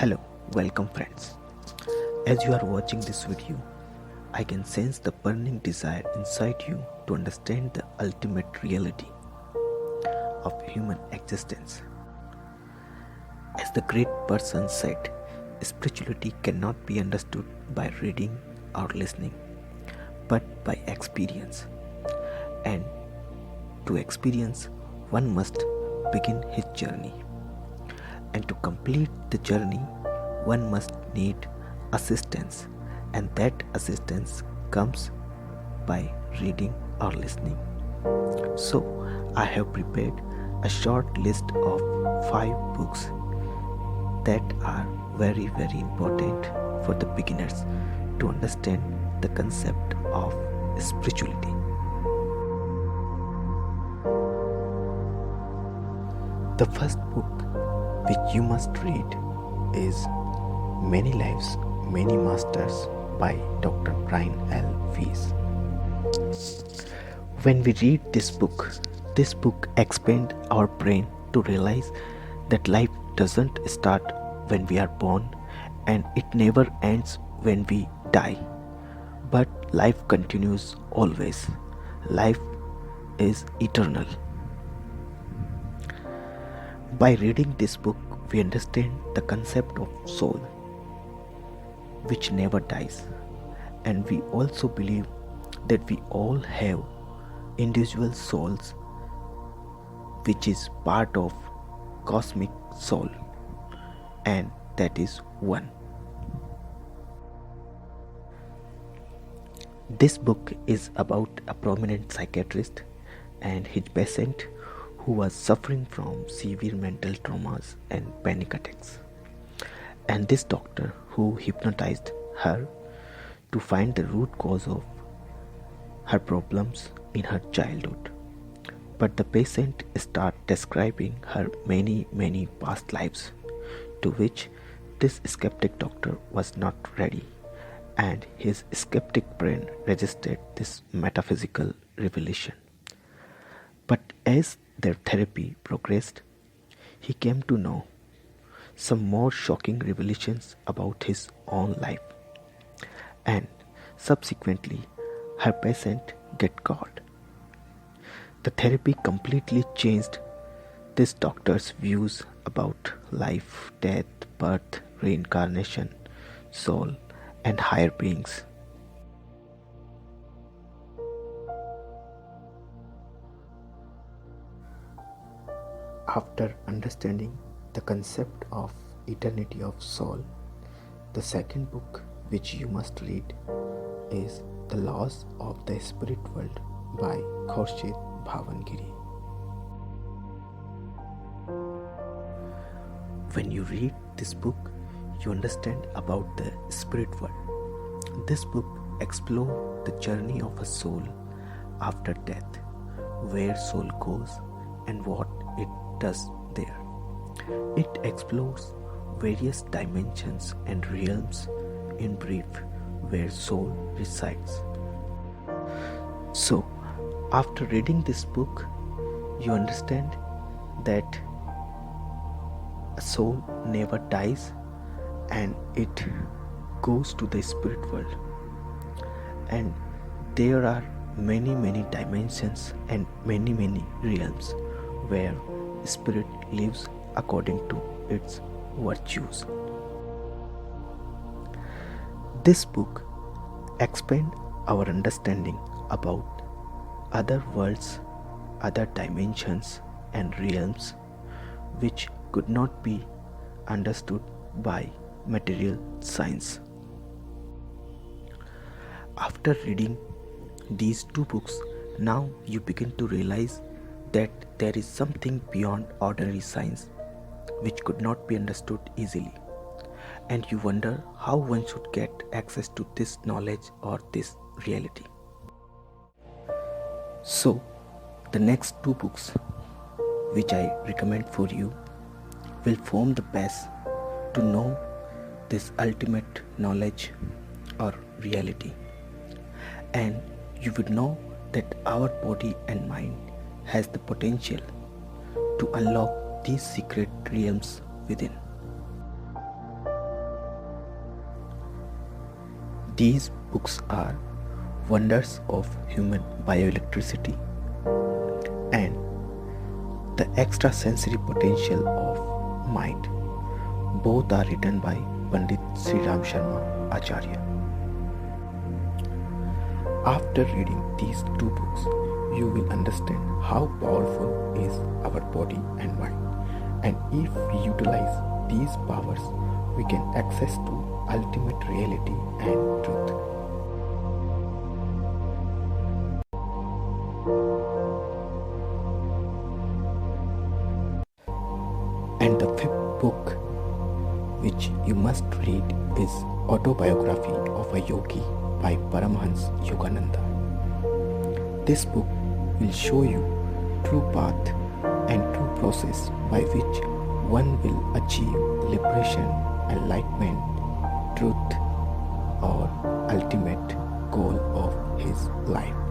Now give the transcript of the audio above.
Hello, welcome friends. As you are watching this video, I can sense the burning desire inside you to understand the ultimate reality of human existence. As the great person said, spirituality cannot be understood by reading or listening, but by experience. And to experience, one must begin his journey. And to complete the journey, one must need assistance, and that assistance comes by reading or listening. So, I have prepared a short list of 5 books that are very important for the beginners to understand the concept of spirituality. The first book which you must read is Many Lives, Many Masters by Dr. Brian L Weiss. When we read this book expands our brain to realize that life doesn't start when we are born and it never ends when we die. But life continues always. Life is eternal. By reading this book, we understand the concept of soul, which never dies, and we also believe that we all have individual souls, which is part of cosmic soul, and that is one. This book is about a prominent psychiatrist and his patient who was suffering from severe mental traumas and panic attacks. And this doctor who hypnotized her to find the root cause of her problems in her childhood. But the patient started describing her many past lives, to which this skeptic doctor was not ready, and his skeptic brain registered this metaphysical revelation. But as their therapy progressed, he came to know some more shocking revelations about his own life, and subsequently her patient get caught. The therapy completely changed this doctor's views about life, death, birth, reincarnation, soul, and higher beings. After understanding the concept of eternity of soul, the second book which you must read is The Laws of the Spirit World by Khorsheed Bhawangiri. When you read this book, you understand about the spirit world. This book explores the journey of a soul after death, where soul goes and what it does there. It explores various dimensions and realms, in brief, where soul resides. So, after reading this book, you understand that a soul never dies and it goes to the spirit world. And there are many dimensions and many realms where spirit lives according to its virtues. This book expands our understanding about other worlds, other dimensions and realms which could not be understood by material science. After reading these 2 books, now you begin to realize that there is something beyond ordinary science which could not be understood easily, and you wonder how one should get access to this knowledge or this reality. So, the next 2 books which I recommend for you will form the base to know this ultimate knowledge or reality, and you would know that our body and mind has the potential to unlock these secret realms within. These books are Wonders of Human Bioelectricity and The Extrasensory Potential of Mind. Both are written by Pandit Sri Ram Sharma Acharya. After reading these two books, you will understand how powerful is our body and mind, and if we utilize these powers, we can access to ultimate reality and truth. And the fifth book which you must read is Autobiography of a Yogi by Paramahans Yogananda. This book will show you true path and true process by which one will achieve liberation, enlightenment, truth, or ultimate goal of his life.